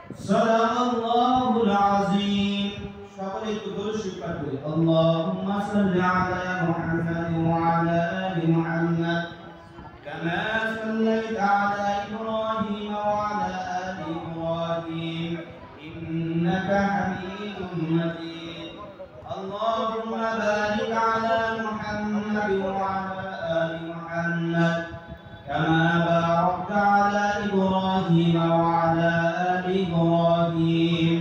সাল্লাল্লাহুল আযীম। সকলে একটু দরুদ শরীফ পাঠ করি। আল্লাহুম্মা সাল্লি আলা মুহাম্মাদ ওয়া আলা আলি মুহাম্মাদ কামা সাল্লাইতা আলা ইব্রাহিম ওয়া আলা আলি ইব্রাহিম ইন্নাকা হামিদুম মাজিদ। আল্লাহুম্মা বারিক আলা মুহাম্মাদ ওয়া আলা আলি মুহাম্মাদ كما باركت على إبراهيم وعلى آل إبراهيم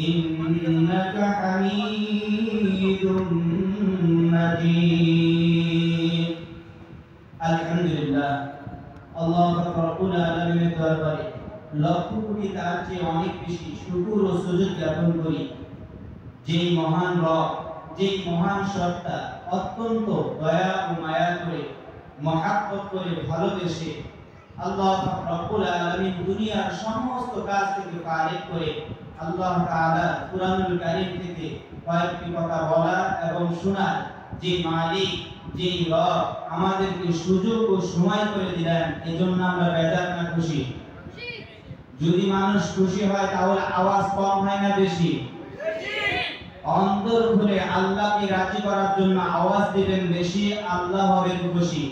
إنك حميد مجيد الحمد لله الله رب العالمين দরবারে লক্ষ কোটি তার চেয়ে অনেক বেশি শুকর ও সুজুদ জ্ঞাপন করি যেই মহান রব, যেই মহান সত্তা অত্যন্ত দয়া ও মায়া করে মহাব্বত করে ভালোবেসে আল্লাহ রাব্বুল আলামিন দুনিয়ার সমস্ত কাজ থেকে ফারিগ করে আল্লাহ তাআলা কুরআনুল কারীম থেকে কয়েকটি কথা বলা এবং শোনার যে মালিক, যে রব আমাদেরকে সুযোগ ও সময় করে দিলেন, এজন্য আমরা বেজার না খুশি? যদি মানুষ খুশি হয় তাহলে আওয়াজ কম হয় না বেশি? অন্তর খুলে আল্লাহকে রাজি করার জন্য আওয়াজ দিবেন বেশি, আল্লাহ হবেন খুশি।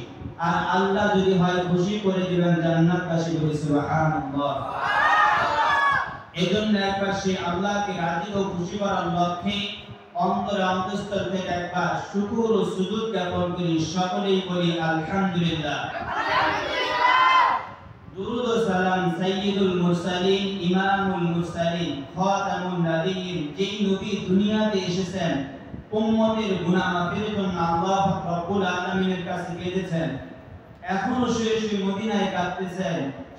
আর আল্লাহ যদি হয় খুশি করে দিবেন জান্নাতবাসী বলি সুবহানাল্লাহ। এজন্য একবার সেই আল্লাহকে রাজি ও খুশি করার লক্ষ্যে অন্তরে অন্তঃস্থল থেকে একবার শুকর ও সুজুদ জ্ঞাপন করি। সকলেই বলি আলহামদুলিল্লাহ। দুরূদ ও সালাম সাইয়্যিদুল মুরসালিন, ইমামুল মুরসালিন, খাতামুন নবিয়্যিন, যেই নবী দুনিয়াতে এসেছেন উম্মতের গুনাহ মাফের জন্য আল্লাহ রাব্বুল আলামিনের কাছে কেঁদেছেন, এখনো শুয়ে শুয়ে মদিনায় কাঁদতেছেন,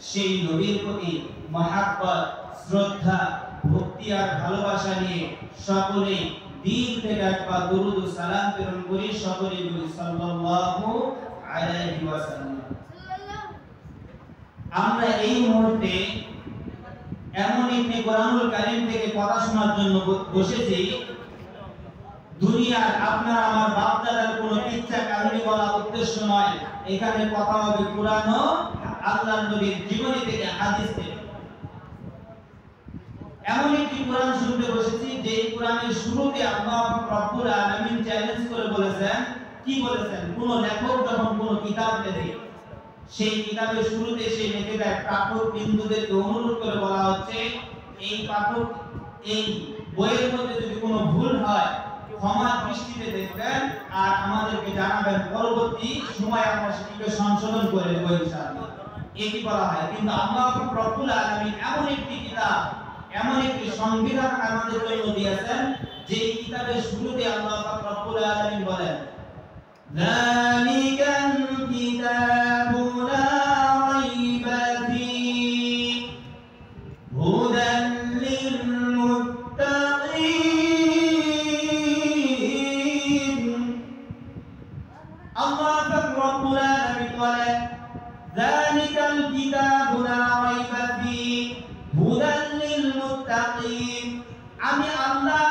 সেই নবীর প্রতি মহাব্বত, শ্রদ্ধা, ভক্তি আর ভালোবাসা নিয়ে সকলে দিল থেকে একবার দুরূদ ও সালাম প্রেরণ করি। সকলে বলি সাল্লাল্লাহু আলাইহি ওয়াসাল্লাম। আমরা এই মুহূর্তে এমন একটি কোরআনুল কারীম থেকে কথা শোনার জন্য বসেছি, দুনিয়ার আপনার আমার বাপ দাদার কোনো কিচ্ছা কাহিনী বলা উদ্দেশ্য নয়। এখানে কথা হবে কোরআন ও আল্লাহর নবীর জীবনী থেকে, হাদিস থেকে। এমন একটি কোরআন শুনতে বসেছি যে কোরআনের শুরুতে আল্লাহ রাব্বুল আলামিন চ্যালেঞ্জ করে বলেছেন, কি বলেছেন? কোন লেখক যখন কোন কিতাব লেখে, সেই কিতাবের শুরুতে সেই লেখে দেয় পাঠক বিন্দুদেরকে অনুরোধ করে বলা হচ্ছে, এই পাঠক এই বইয়ের মধ্যে যদি কোনো ভুল হয় ক্ষমার দৃষ্টিতে দেখবেন আর আমাদেরকে জানাবেন, পরবর্তী সময় আমরা সেটিকে সংশোধন করে দেব ইনশাআল্লাহ। এটি বলা হয়। কিন্তু আল্লাহ রাব্বুল আলামিন এমন একটি কিতাব, এমন একটি সংবিধান আমাদের জন্য দিয়েছেন, যে কিতাবের শুরুতে আল্লাহ রাব্বুল আলামিন বলেন, যালিকাল কিতাবু লা রাইবা ফীহি হুদাল লিল মুত্তাকিন। আল্লাহ রাব্বুল আলামিন বলেন, যালিকাল কিতাবু লা রাইবা ফীহি হুদাল লিল মুত্তাকিন। আমি আল্লাহ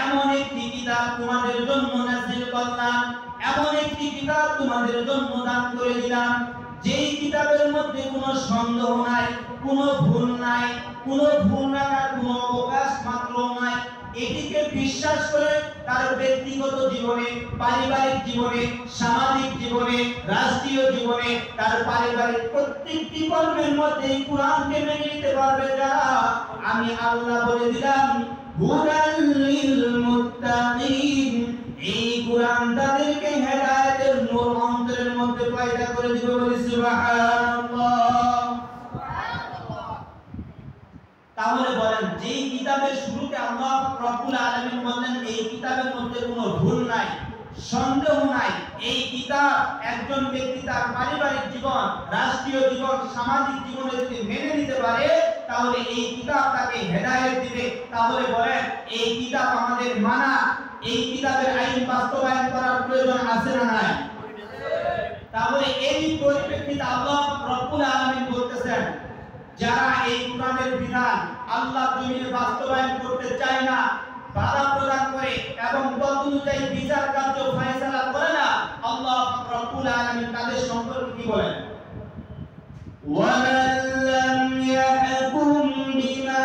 এমন একটি কিতাব তোমাদের জন্য নাযিল করলাম, এমন একটি কিতাব তোমাদের জন্য দান করে দিলাম, যেই কিতাবের মধ্যে কোনো সন্দেহ নাই, কোনো ভুল নাই, কোনো ভুল রাখার কোনো অবকাশ মাত্র নাই। এটিকে বিশ্বাস করে তার ব্যক্তিগত জীবনে, পারিবারিক জীবনে, সামাজিক জীবনে, রাষ্ট্রীয় জীবনে, তার পারিবারিক প্রত্যেকটি কর্মের মধ্যে এই কোরআনকে মেনে নিতে পারবে যারা, আমি আল্লাহ বলে দিলাম হুদাল লিল মুত্তাকিন। এই কোরআন তাদেরকে হেদায়েতের নূর অন্তরের মধ্যে পয়দা করে দিবে বলি সুবহানাল্লাহ। তাহলে বলেন, যেই কিতাবের শুরুতে আল্লাহ রাব্বুল আলামিন বলেন এই কিতাবের মধ্যে কোনো ভুল নাই, সন্দেহ নাই, এই কিতাব একজন ব্যক্তি তার পারিবারিক জীবন, রাষ্ট্রীয় জীবন, সামাজিক জীবনে যদি মেনে নিতে পারে, তাহলে এই কিতাব তাকে হেদায়েত দিবে। তাহলে বলেন, এই কিতাব আমাদের মানা, এই কিতাবের আইন বাস্তবায়ন করার প্রয়োজন আছে না নাই? তাহলে এই পরিপ্রেক্ষিতে আল্লাহ রাব্বুল আলামিন বলতেছেন, যারা এই কোরআনের বিধান আল্লাহ জমিনে বাস্তবায়ন করতে চায় না, বাধা প্রদান করে এবং তদনুযায়ী বিচার কার্য ফয়সালা করে না, আল্লাহ রাব্বুল আলামিন তাদের সম্পর্কে কি বলেন? ওয়ামান লাম ইয়াহকুম বিমা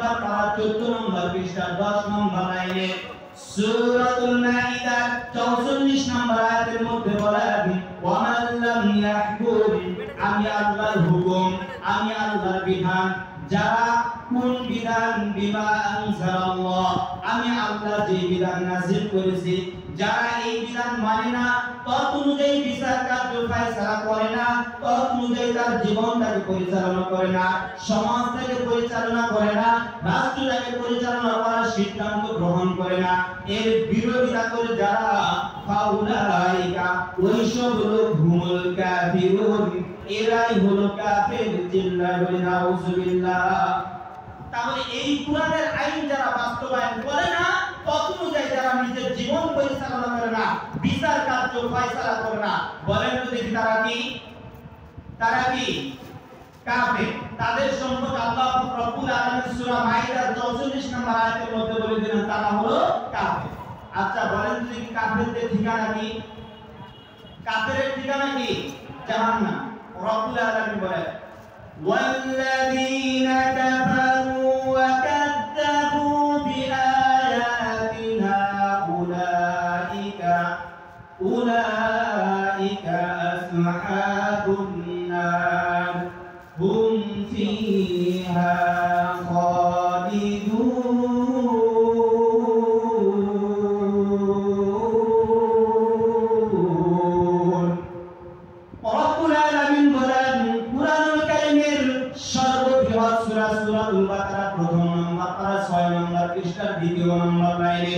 নাম্বার পারা 14 নম্বর পৃষ্ঠা 10 নম্বর লাইনে সূরাতুল মাইদা 44 নম্বর আয়াতের মধ্যে বলা আছে ওয়া মান লাম ইয়াহকুম, আমি আল্লাহর হুকুম, আমি আল্লাহর বিধান, যারা কোন বিধান বিমা আনজালাল্লাহ, আমি আল্লাহ যে বিধান নাযিল করেছি, যারা এই বিধান মানে না, তত অনুযায়ী বিচার কার্য ফয়সালা করে না, তত অনুযায়ী তার জীবনটাকে পরিচালনা করে না, সমাজটাকে পরিচালনা করে না, রাষ্ট্রটাকে পরিচালনা করার সিদ্ধান্ত গ্রহণ করে না, এর বিরোধিতা করে যারা ফাউলাইকা, ওইসব লোক হুমুল কাফিরুন, এরাই হলো কাফের। চিল্লায় বলি নাউযুবিল্লাহ। তাহলে এই কোরআনের আইন যারা বাস্তবায়ন করে না, তত অনুযায়ী যারা নিজের জীবন পরিচালনা করে না, বিচার কার্য ফয়সালা করে না, বলেন তো দেখি তারা কি? তারা কি কাফের? তাদের সম্পর্কে আল্লাহ রব্বুল আলামিন সূরা মাইদার 44 নম্বর আয়াতের মধ্যে বলে দিলেন তারা হলো কাফের। আচ্ছা বলেন তো দেখি কাফেরদের ঠিকানা কি? কাফেরের ঠিকানা কি? জাহান্নাম। রব্বুল আলামিন বলেন والذين كفروا وكذبوا بآياتنا أولئك أصحاب النار هم فيها خالدون। রব্বুল আলামিন বলেন কুরআনুল কারীমের সর্ববৃহৎ সূরা সূরাতুল বাকারা প্রথম নম্বর পারা 6 নম্বর পৃষ্ঠার দ্বিতীয় নম্বর লাইনে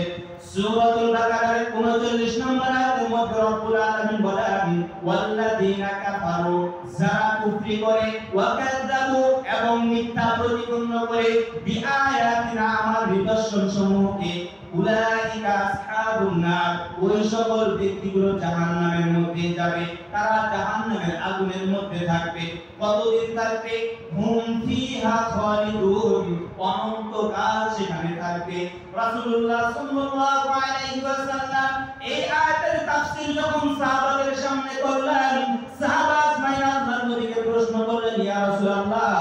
সূরাতুল বাকারার 39 নম্বর আয়াতের মধ্যে রব্বুল আলামিন বলেন ওয়াল্লাযীনা কাফারু, যারা কুফরি করে, ওয়া কাযাবু এবং মিথ্যা প্রতিপন্ন করে, বিআয়াতিনা আমার নিদর্শন সমূহকে, উলাইকা আসহাবুন নার, ওই সকল ব্যক্তিগুলো জাহান্নামের মধ্যে যাবে, তারা জাহান্নামের আগুনের মধ্যে থাকবে। কতদিন থাকবে? হুম ফিহা খালিদুন, অনন্তকাল সেখানে থাকবে। রাসূলুল্লাহ সাল্লাল্লাহু আলাইহি ওয়াসাল্লাম এই আয়াতের তাফসীর যখন সাহাবাদের সামনে করলেন, সাহাবা আজমাইন আল্লাহর নবীকে প্রশ্ন করলেন, ইয়া রাসূলুল্লাহ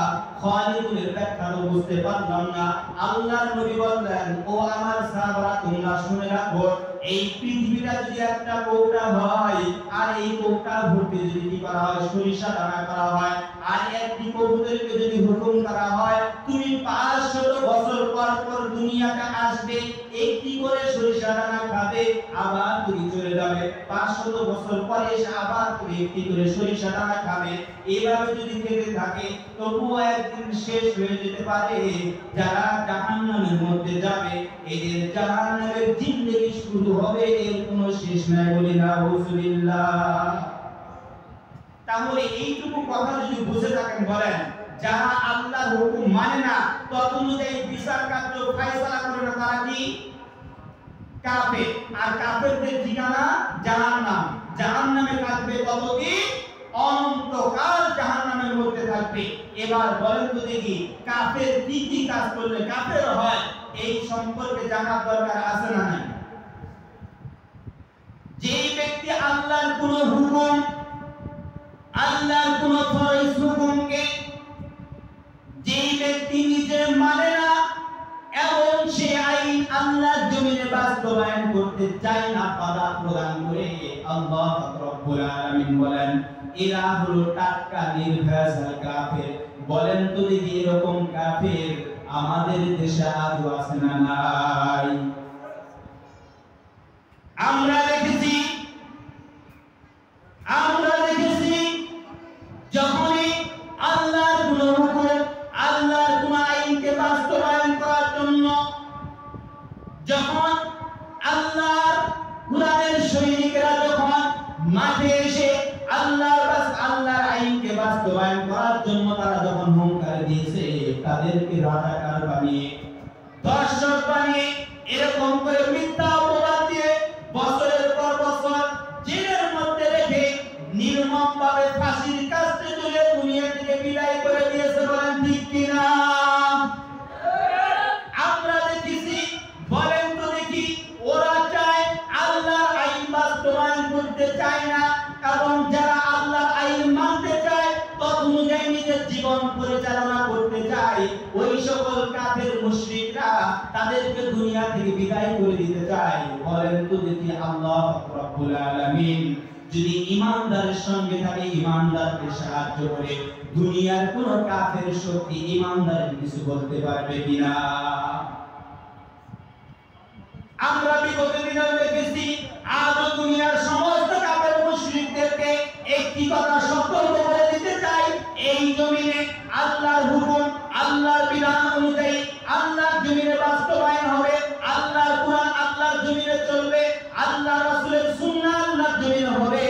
খালিদুনের ব্যাখ্যা তো বুঝতে পারলাম না। আল্লাহর নবী বললেন, ও আমার সাহাবারা তোমরা শুনে রাখো, এই পৃথিবীটা যদি একটা কৌটা হয়, আর এই কৌটা ভর্তি যদি কি করা হয়, সরিষা দানা করা হয়, আর একটি কবুতরকে যদি হুকুম করা হয় তুমি 500 বছর পর পর দুনিয়াতে আসবে, একটি করে সরিষা দানা খাবে, আবার তুমি চলে যাবে, 500 বছর পরে এসে আবার তুমি একটি করে সরিষা দানা খাবে, এইভাবে যদি খেতে থাকে তবুও একদিন শেষ হয়ে যেতে পারে। যারা জাহান্নামের মধ্যে যাবে, এদের জাহান্নামের জিন্দেগি শুরু হবে, এর কোনো শেষ নাই। বলি নাউযুবিল্লাহ। তাহলে এইটুকু কথা যদি বুঝে থাকেন, বলেন যারা আল্লাহর হুকুম মানে না, তত অনুযায়ী বিচার কার্য ফয়সালা করে না, তারা কি? কাফের। আর কাফেরদের ঠিকানা জাহান্নাম। জাহান্নামে থাকবে কতদিন? অনন্তকাল জাহান্নামের মধ্যে থাকবে। এবার বলেন তো দেখি কাফের কি কি কাজ করলে কাফের হয়, এই সম্পর্কে জানার দরকার আছে না নাই? যে ব্যক্তি আল্লাহর কোন হুকুম, আল্লাহর কোন ফরজ হুকুমকে যে ব্যক্তি নিজে মানে না এবং সে আইন আল্লাহর জমিনে বাস্তবায়ন করতে চায় না, বাধা প্রদান করে, আল্লাহ রাব্বুল আলামিন বলেন এরা হলো টাটকা নির্ভেজাল কাফের। বলেন তো দেখি এরকম কাফের আমাদের দেশে আজও আছে না নাই? আমরা দেখেছি যখনই আল্লাহর কোন হুকুম, আল্লাহর কোন আইনকে বাস্তবায়ন করার জন্য যখন আল্লাহর কুরআনের সৈনিকরা যখন মাঠে এসে আল্লাহর আইনকে বাস্তবায়ন করার জন্য তারা যখন হুঙ্কার দিয়েছে, তাদেরকে রাজাকার বানিয়ে, দর্শক বানিয়ে, এরকম করে মিথ্যা অপবাদ দিয়ে বছরের পর বছর জেলের মধ্যে রেখে নির্মমভাবে ফাঁসির কাস্টে তুলে দুনিয়া থেকে বিদায় করে দিয়েছে। বলেন ঠিক কিনা? আমরা দেখেছি। বলেন তো দেখি ওরা চায় আল্লাহর আইন বাস্তবায়ন করতে চায় না, এবং যারা আল্লাহর আইন মানতে চায় তত অনুযায়ী নিজের জীবন পরিচালনা করতে চায়, ওই সকল কাফের মুশরিক তাদেরকে দুনিয়া থেকে বিদায় করে দিতে চায়, বলেন তো দেখি আল্লাহ রাব্বুল আলামিন যদি ঈমানদারের সঙ্গে থাকে, ঈমানদারকে সাহায্য করে, দুনিয়ার কোন কাফের শক্তি ঈমানদারের কিছু বলতে পারবে কিনা? আমরা বিগত দিনেও দেখেছি, আজও দুনিয়ার সমস্ত কাফের মুশরিকদেরকে একটি কথা সতর্ক করে দিতে চাই, এই জমিনে আল্লাহর হুকুম, আল্লাহর বিধান অনুযায়ী আল্লাহর জমিনে বাস্তবায়ন হবে, আল্লাহর কুরআন আল্লাহর জমিনে চলবে, আল্লাহর রাসূলের সুন্নাহ আল্লাহর জমিনে হবে।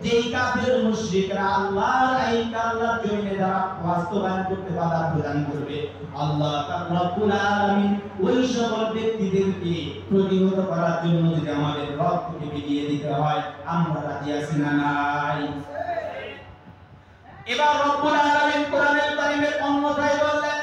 যেই কাফের মুশরিকরা আল্লাহর আইনকে আল্লাহর জমিনে যারা বাস্তবায়ন করতে বাধা প্রদান করবে, আল্লাহ রাব্বুল আলামিন ওই সকল ব্যক্তিদেরকে প্রতিহত করার জন্য যদি আমাদের রক্তকে বিলিয়ে দিতে হয়, আমরা রাজি আছি না নাই? এবার রব্বুল আলামিন কোরআনুল কারীমের অন্যথায় বললেন,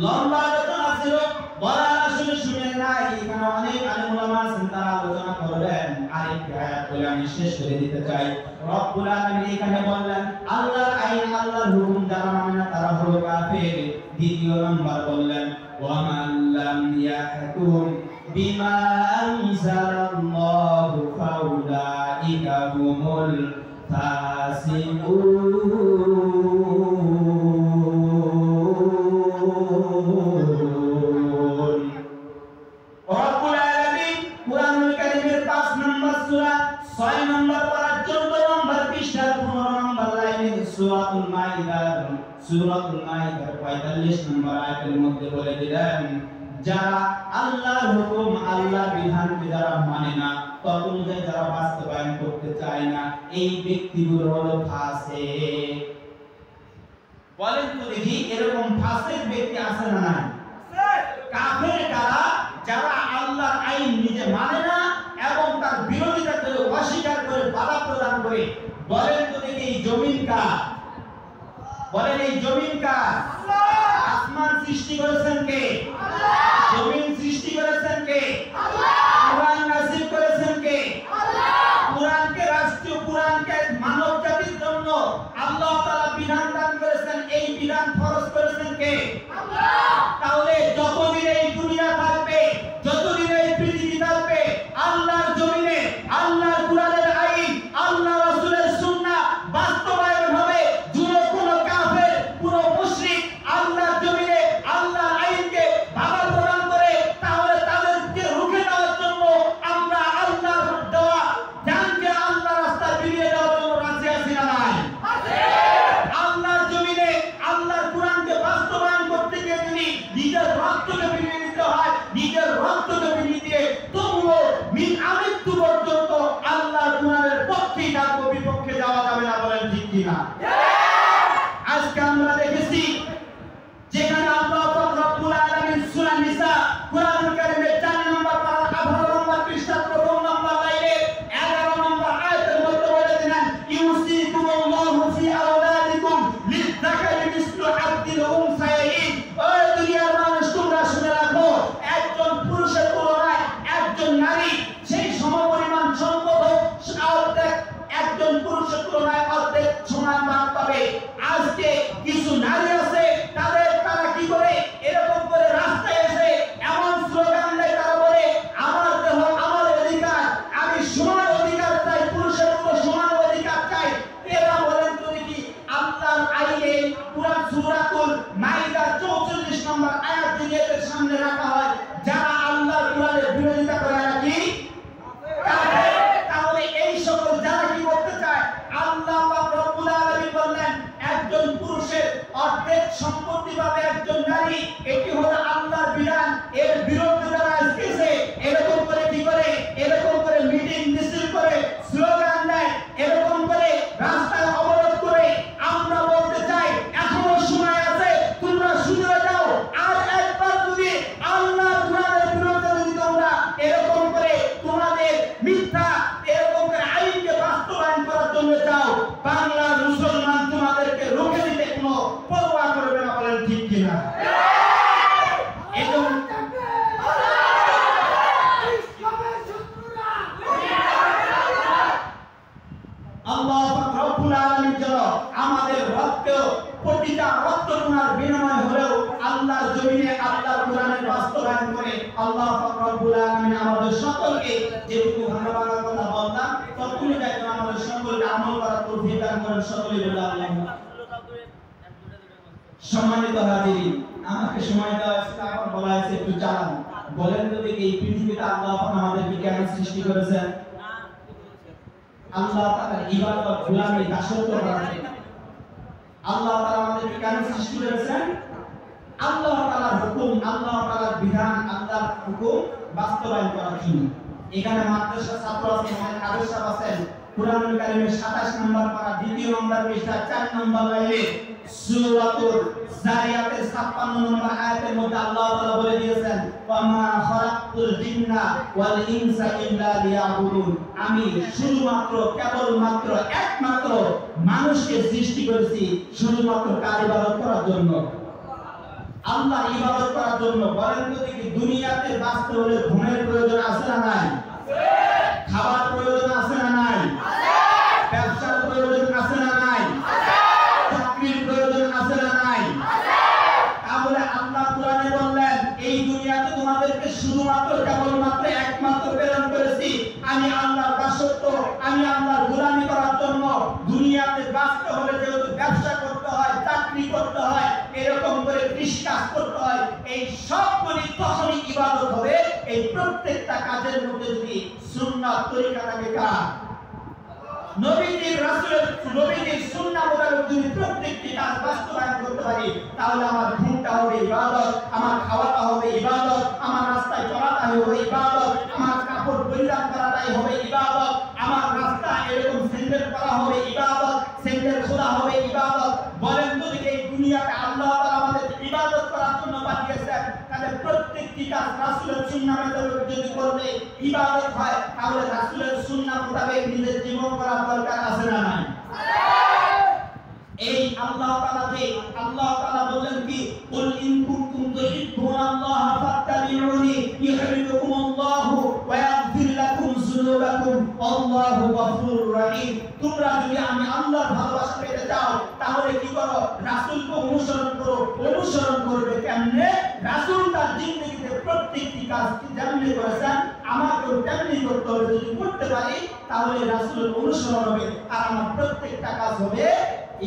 লম্বা আলোচনা ছিল, বলার আসলে শুনে নাই, এখানে অনেক আলেম উলামা আছেন তারা আলোচনা করবেন, আরেকটি আয়াত বলে আমি শেষ করে দিতে চাই। রব্বুল আলামিন এখানে বললেন আল্লাহর আইন আল্লাহর হুকুম যারা মানে না তারা হলো কাফের। দ্বিতীয় নম্বর বললেন ওয়া মান লাম ইয়াহকুম বিমা আনজালাল্লাহু ফাউলাইকা হুমুল ফাসিকুন। রব্বুল আলামিন কুরআনুল কারীমের 5 নম্বর সূরা 6 নম্বর পারা 14 নম্বর পৃষ্ঠার 15 নম্বর লাইনে সূরাতুল মাইদার 45 নম্বর আয়াতের মধ্যে বলে দিলেন, যারা আল্লাহর হুকুম আল্লাহর বিধানকে যারা মানে না, তদনুযায়ী যারা বাস্তবায়ন করতে চায় না, এই ব্যক্তিগুলো হলো ফাসিক। বলেন তো দেখি এরকম ফাসিক ব্যক্তি আছে না নাই? কাফের কারা? যারা আল্লাহর আইন নিজে মানে না এবং তার বিরোধিতা করে, অস্বীকার করে, বাধা প্রদান করে। বলেন তো দেখি এই জমিন কার? বলেন এই জমিন কার? আসমান সৃষ্টি করেছেন কে? জমিন সৃষ্টি করেছেন কে? কুরআন নাযিল করেছেন কে? কুরআনকে রাষ্ট্রীয়, কুরআনকে মানব জাতির জন্য আল্লাহ তাআলা বিধান দান করেছেন, এই বিধান ফরজ করেছেন কে? তাহলে যতদিন এই দুনিয়া থাকবে, যতদিন এই পৃথিবী থাকবে, আল্লাহর জমিনে আল্লাহর কুরআনের আইন, আল্লাহর রাসূলের সুন্নাহ বাস্তবায়ন হবে। যদি কোনো কাফের, কোনো মুশরিক আল্লাহর জমিনে আল্লাহর আইনকে বাধা প্রদান করে, তাহলে তাদেরকে রুখে দেওয়ার জন্য আমরা আল্লাহর দেওয়া জানকে আল্লাহর রাস্তায় বিলিয়ে দেওয়ার জন্য রাজি আছি না নাই? আল্লাহর জমিনে আল্লাহর কুরআনকে বাস্তবায়ন করতে গিয়ে যদি নিজের রক্তকে বিলিয়ে দিতে হয়, নিজের রক্তকে বিলিয়ে দিয়ে তবুও মিন আমৃত্যু পর্যন্ত আল্লাহর কুরআনের পক্ষেই থাকবো, বিপক্ষে যাওয়া যাবে না। বলেন ঠিক কিনা? আজকে আমরা দেখেছি যেখানে আল্লাহ পাক রব্বুল আলামিন সূরা নিসা কুরআনুল কারীমের 4 নম্বর পারা 18 নম্বর পৃষ্ঠা 1 নম্বর লাইনে 11 নম্বর আয়াতের মধ্যে বলে দিলেন, ইউসিকুমুল্লাহু ফি আওলাদিকুম লিযযাকারি মিসলু হাদ্দিল উনসায়াইন। ও দুনিয়ার মানুষ, তোমরা শুনে রাখো, একজন পুরুষের তুলনায় একজন নারী সেই সমপরিমাণ সম্পদ অর্ধেক, একজন পুরুষের তুলনায় অর্ধেক সমান ভাগ পাবে। আজকে কিছু নারী আছে আমাদের রক্ত প্রতিটা রক্তকণার বিনিময় হলেও আল্লাহর জমিনে আল্লাহর কোরআনের বাস্তবায়ন করে আল্লাহ পাক রব্বুল আলামিন আমাদের সকলকে যেটুকু ভালো ভালো কথা বললাম ততটুকু যাতে আমাদের সকলকে আমল করার তৌফিক দান করেন সকলেই বলে আল্লাহ। সম্মানিত হাজিরিন, আমাকে সময় দেওয়া হয়েছে, এখন বলা হয়েছে একটু চালান। বলেন তো দেখি এই পৃথিবীতে আল্লাহ আমাদেরকে কেন সৃষ্টি করেছেন? আল্লাহ তাআলার ইবাদত গোলামি দাসত্ব করার জন্য। আল্লাহ তাআলা আমাদেরকে কেন সৃষ্টি করেছেন? আল্লাহ তাআলার হুকুম, আল্লাহ তাআলার বিধান, আল্লাহর হুকুম বাস্তবায়ন করার জন্য। এখানে মাদ্রাসা ছাত্র আছে, আমাদের আদর্শ আছেন, কুরআনুল কারীমের 27 নম্বর পারা দ্বিতীয় নম্বর পৃষ্ঠা 4 নম্বর লাইনে সূরাতুল জারিয়াতের 56 নম্বর আয়াতের মধ্যে আল্লাহ তাআলা বলে দিয়েছেন, ওয়া মা খালাকতুল জিন্না ওয়াল ইনসা ইল্লা লিয়াবুদুন। আমি শুধুমাত্র কেবলমাত্র একমাত্র মানুষকে সৃষ্টি করেছি শুধুমাত্র কার ইবাদত করার জন্য, আল্লাহর ইবাদত করার জন্য। বলেন তো দেখি দুনিয়াতে বাঁচতে হলে ঘুমের প্রয়োজন আছে না নাই? খাবার প্রয়োজন আছে না নাই? ব্যবসার প্রয়োজন আছে না নাই? চাকরির প্রয়োজন আছে না নাই? তাহলে আল্লাহ কোরআনে বললেন এই দুনিয়াতে তোমাদেরকে শুধুমাত্র কেবলমাত্র একমাত্র প্রেরণ করেছি আমি আল্লাহর দাসত্ব, আমি আল্লাহর গোলামি করার জন্য। দুনিয়াতে বাঁচতে হলে যেহেতু ব্যবসা করতে হয়, চাকরি করতে হয়, এরকম করে কৃষিকাজ করতে হয়, এই সবগুলি তখনই ইবাদত হবে এই প্রত্যেকটা কাজের মধ্যে যদি সুন্নাত তরিকা থাকে। কার? নবীজির রাসূলের নবীজির সুন্নাহ মোতাবেক যদি প্রত্যেকটি কাজ বাস্তবায়ন করতে পারি তাহলে আমার ঘুমটা হবে ইবাদত, আমার খাওয়াটা হবে ইবাদত, আমার রাস্তায় চলাটা হবে ইবাদত, আমার কাপড় পরিধান করাটাই হবে ইবাদত, আমার রাস্তা এরকম স্যান্ডেল পরা হবে ইবাদত, স্যান্ডেল খোলা হবে ইবাদত। বলেন তো দেখি এই দুনিয়াতে আল্লাহ তাআলা আমাদের ইবাদত করার জন্য পাঠিয়েছেন, তাহলে প্রত্যেকটি কাজ রাসূলের সুন্নাহ মোতাবেক যদি করলে ইবাদত হয় তাহলে রাসূলের সুন্নাহ মোতাবেক নিজের জীবন করার দরকার আছে না নাই? এই আল্লাহ তাআলা বলেন কি, কুল ইন কুনতুম তুহিব্বুনাল্লাহা ফাত্তাবিউনি ইউহিব্বুকুমুল্লাহু ওয়া ইয়াগফির লাকুম যুনুবাকুম আল্লাহু গফুরুর রহিম। তোমরা যদি আমি আল্লাহর ভালোবাসা পেতে চাও তাহলে কি করো? রাসূলকে অনুসরণ করো। অনুসরণ করবে কেমনে? রাসূল তার জিন্দেগিতে প্রত্যেকটি কাজ যেমনি করেছেন আমাকেও তেমনি করতে হবে। যদি করতে পারি তাহলে রাসূলের অনুসরণ হবে আর আমার প্রত্যেকটা কাজ হবে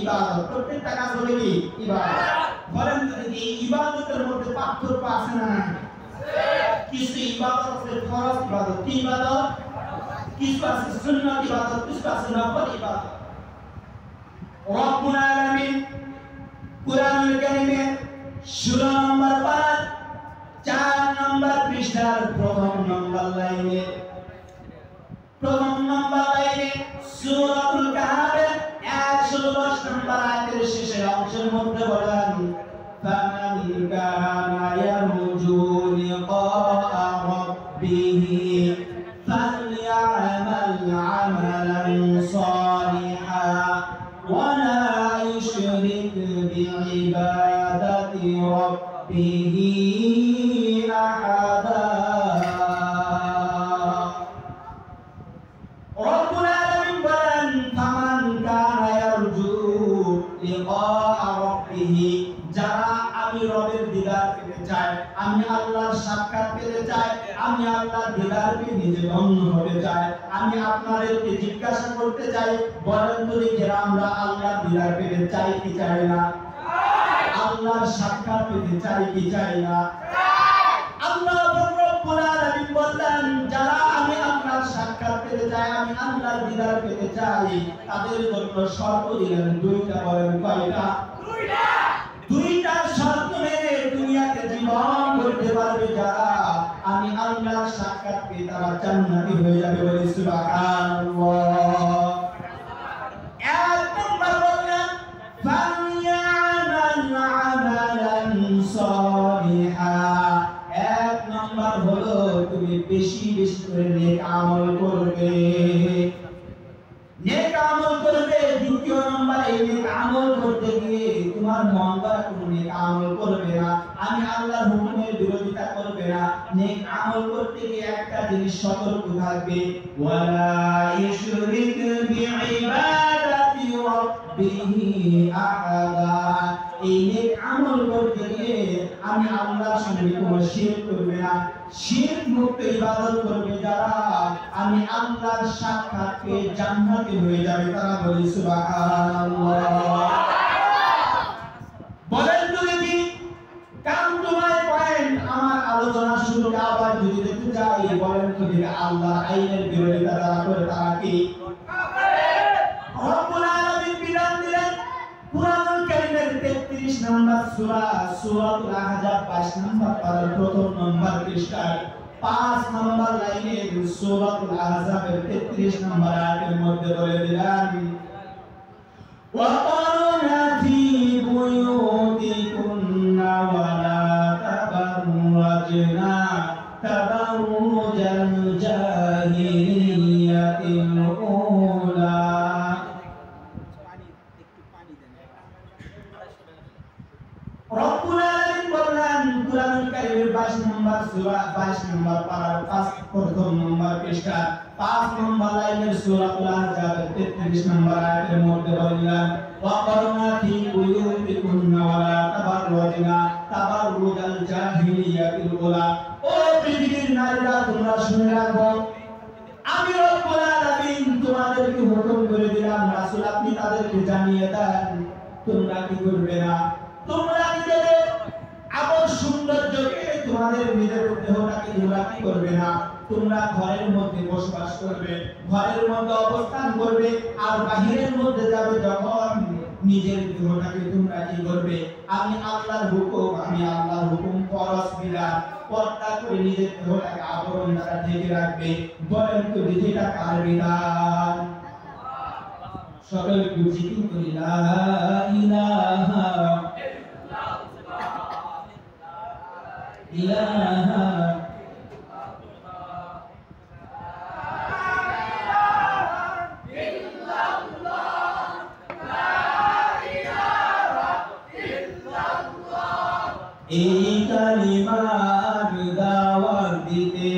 ইবাদত। প্রত্যেকটা কাজ হবে কি? ইবাদত। বলেন যদি এই ইবাদতের মধ্যে পার্থক্য আছে না নাই? কিছু ইবাদত আছে ফরজ ইবাদত, কি ইবাদত? কিছু আছে সুন্নাত ইবাদত, কিছু আছে নফল ইবাদত। রব্বুল আলামিন কুরআনুল কারীমের 16 নম্বর পারা 4 নম্বর পৃষ্ঠার প্রথম নম্বর লাইনে সূরাতুল কাহফের 110 নম্বর আয়াতের শেষের অংশের মধ্যে বলেন, ফামান কানা ইয়ারজু লিকাআ রাব্বিহি ফালইআমাল আমালান সালিহান ওয়া লা ইউশরিক বিইবাদাতি রাব্বিহি আহাদা। রব্বুল আলামিন বলেন, ফামান কানা ইয়ারজু লিকাআ রাব্বিহি, যারা আমি রবের দিদার পেতে চায়, আমি আল্লাহর সাক্ষাৎ পেতে চাই, আমি আল্লাহর দিদার পেয়ে নিজে ধন্য হতে চাই। আমি আপনাদেরকে জিজ্ঞাসা করতে চাই, বলেন তো দেখি আমরা আল্লাহর দিদার পেতে চাই কি চাই না? আল্লাহর সাক্ষাৎ পেতে চাই কি চাই না? আল্লাহ রব্বুল আলামিন বলেন, যারা আমি আল্লাহর সাক্ষাৎ পেতে চাই, আমি আল্লাহর দিদার পেতে চাই, তাদের জন্য শর্ত দিলেন দুইটা। বলেন কয়টা? দুইটা শর্ত মেনে দুনিয়াতে জীবন করতে পারবে যারা, আমি আল্লাহর সাক্ষাৎ পেয়ে তারা জান্নাতি হয়ে যাবে। বলি সুবহানাল্লাহ। এক নম্বর বললেন, ফালইআমাল আমালান সালিহান। এক নম্বর হলো তুমি বেশি বেশি করে নেক আমল করবে, নেক আমল করবে। দ্বিতীয় নম্বর, এই নেক আমল করতে গিয়ে তোমার মন দ্বারা কোনো নেক আমল করবে না, আমি আল্লাহর হুকুমের বিরোধিতা করবে না। নেক আমল করতে গিয়ে একটা জিনিস সতর্ক থাকবে, ওয়ালা ইউশরিক বিইবাদাতি রাব্বিহি আহাদা। এই নেক আমল করতে গিয়ে আমি আল্লাহর সঙ্গে কোনো শিরক করবে না, শিরক মুক্ত ইবাদত করবে যারা, আমি আল্লাহর সাক্ষাৎ পেয়ে জান্নাতে হয়ে যাবে তারা। বলি সুবহানাল্লাহ। বলেন তো দেখি, কাম তোমার পয়েন্ট আমার আলোচনা শুরুতে আবার যদি দেখতে চাই, বলেন তো দেখি আল্লাহর আইনের বিরোধিতা যারা করে তারা কি? রব্বুল আলামিন বিধান দিলেন কুরআনুল কারীমের 33 নম্বর সূরা সূরাতুল আহজাব 22 নম্বর পারার প্রথম নম্বর পৃষ্ঠায় 5 নম্বর লাইনে সূরাতুল আহজাবের 33 নম্বর আয়াতের মধ্যে বলে দিলেন, ওয়াকারনা ফি বুয়ুতিকুন্না ওয়ালা তাবাররাজনা তাবাররুজাল জাহিলিয়াতিল উলা। রব্বুল আলামিন বললেন কুরআনুল কারীমের 22 নম্বর সূরা 22 নম্বর পারার 5 প্রথম নম্বর পৃষ্ঠা 5 নম্বর লাইনের সূরাতুল আহজাবের 33 নম্বর আয়াতের মধ্যে বললেন, ওয়াকারনা ফি বুয়ুতিকুন্না ওয়ালা তাবাররাজনা তাবাররুজাল জাহিলিয়াতিল উলা। ও পৃথিবীর নারীরা তোমরা শুনে রাখো, আমি রব্বুল আলামিন তোমাদেরকে হুকুম করে দিলাম, রাসূল আপনি তাদেরকে জানিয়ে দেন তোমরা কি করবে না, তোমরা নিজেদের আপন সৌন্দর্যকে তোমাদের নিজের দেহটাকে তোমরা কি করবে না, তোমরা ঘরের মধ্যে বসবাস করবে, ঘরের মধ্যে অবস্থান করবে, আর বাহিরের মধ্যে যাবে যখন নিজের দেহটাকে তোমরা কি করবে, আমি আল্লাহর হুকুম ফরজ বিধান পর্দা করে নিজের দেহটাকে আবরণ দ্বারা ঢেকে রাখবে। বলেন তো এটা কার বিধান? সকল জিকির করি লা ইলাহা ইলাহা এই কালিমার দাওয়াত দিতে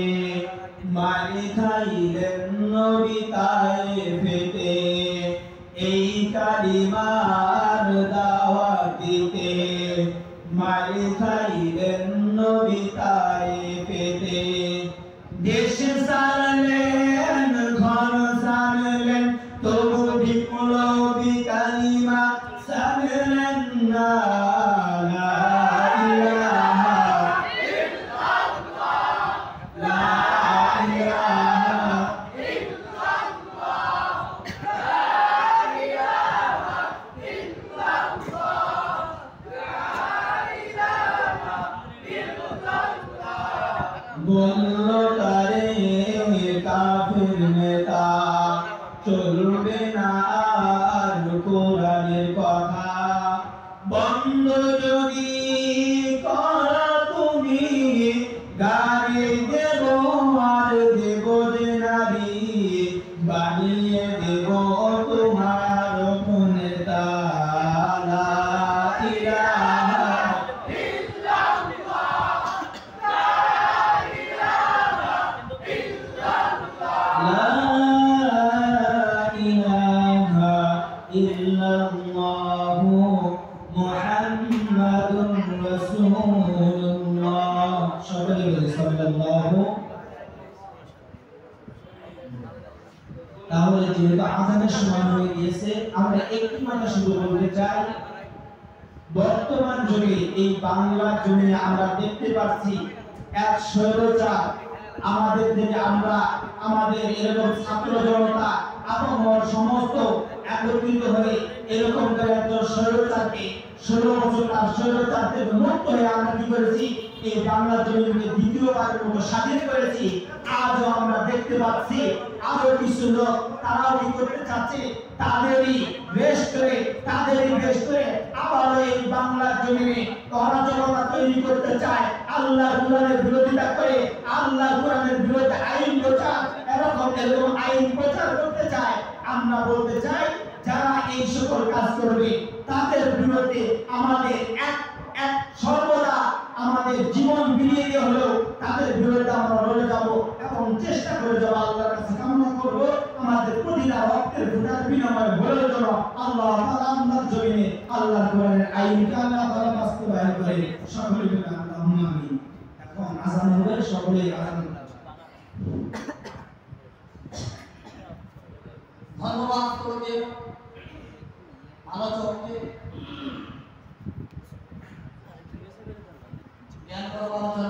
মারি খাইলেন নবী তায়েফেতে। এই কালিমার দাওয়াত দিতে মারি খাইলেন নবী তায়েফেতে। দেশ সারলেন ঘর সারলেন তবু বিপ্লবী কালিমা সারলেন না। বললো তারে কাফির নেতা চলবে না আর কোরআনের কথা, বন্ধ যদি করো তুমি গাড়ি দেব আর দেব যে নারী, বানিয়ে দেব তোমার নেতা। লা ইলাহা ইল্লাল্লাহু মুহাম্মাদুর রাসূলুল্লাহ। সকলে বলি সাল্লাল্লাহু। তাহলে যেহেতু আযানের সময় হয়ে গিয়েছে, আমরা একটি কথা শুরু করতে চাই। বর্তমান যুগে এই বাংলার জমিনে আমরা দেখতে পাচ্ছি এক স্বৈরাচার আমাদের থেকে, আমরা আমাদের এরকম ছাত্র জনতা আপমর সমস্ত একত্রিত হয়ে এরকম একজন স্বৈরাচারকে 16 বছর তার স্বৈরাচার থেকে মুক্ত হয়ে আমরা কি করেছি, এই বাংলার জমিকে দ্বিতীয়বারের মতো স্বাধীন করেছি। আজও আমরা দেখতে পাচ্ছি আরো কিছু লোক তারাও কি করতে চাচ্ছে, তাদেরই বেশ করে আবার এই বাংলার জমিনে অরাজকতা তৈরি করতে চায়, আল্লাহর কোরআনের বিরোধিতা করে, আল্লাহর কোরআনের বিরুদ্ধে আইন প্রচার এরকম আইন প্রচার করতে চায়। আমরা বলতে চাই যারা এই সকল কাজ করবে তাদের বিরুদ্ধে আমাদের এক সর্বদা আমাদের জীবন বিলিয়ে দিয়ে হলেও তাদের বিরুদ্ধে আমরা লড়ে যাব এবং চেষ্টা করে যাব। আল্লাহর কাছে কামনা করব আমাদের প্রতিটা রক্তের রক্তের ফোঁটার বিনিময়ে হলেও যেন আল্লাহ তাআলা আমরার জমিনে আল্লাহর কোরআনের আইনকে আল্লাহ তাআলা বাস্তবায়ন করে। সকলে বলি আল্লাহুম্মা আমিন। এখন আযান হবে, সকলেই আযান করবেন। ধন্যবাদ করবে আলোচককে জ্ঞান প্রদান